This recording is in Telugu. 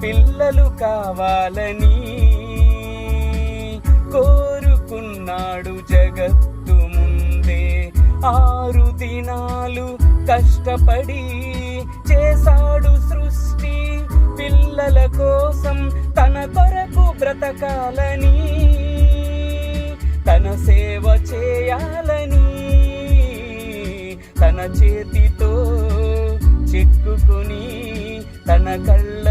పిల్లలు కావాలని కోరుకున్నాడు జగత్తు ముందే. 6 దినాలు కష్టపడి చేశాడు సృష్టి పిల్లల కోసం, తన కొరకు బ్రతకాలని, తన సేవ చేయాలని. తన చేతితో చిక్కుకుని తన కళ్ళ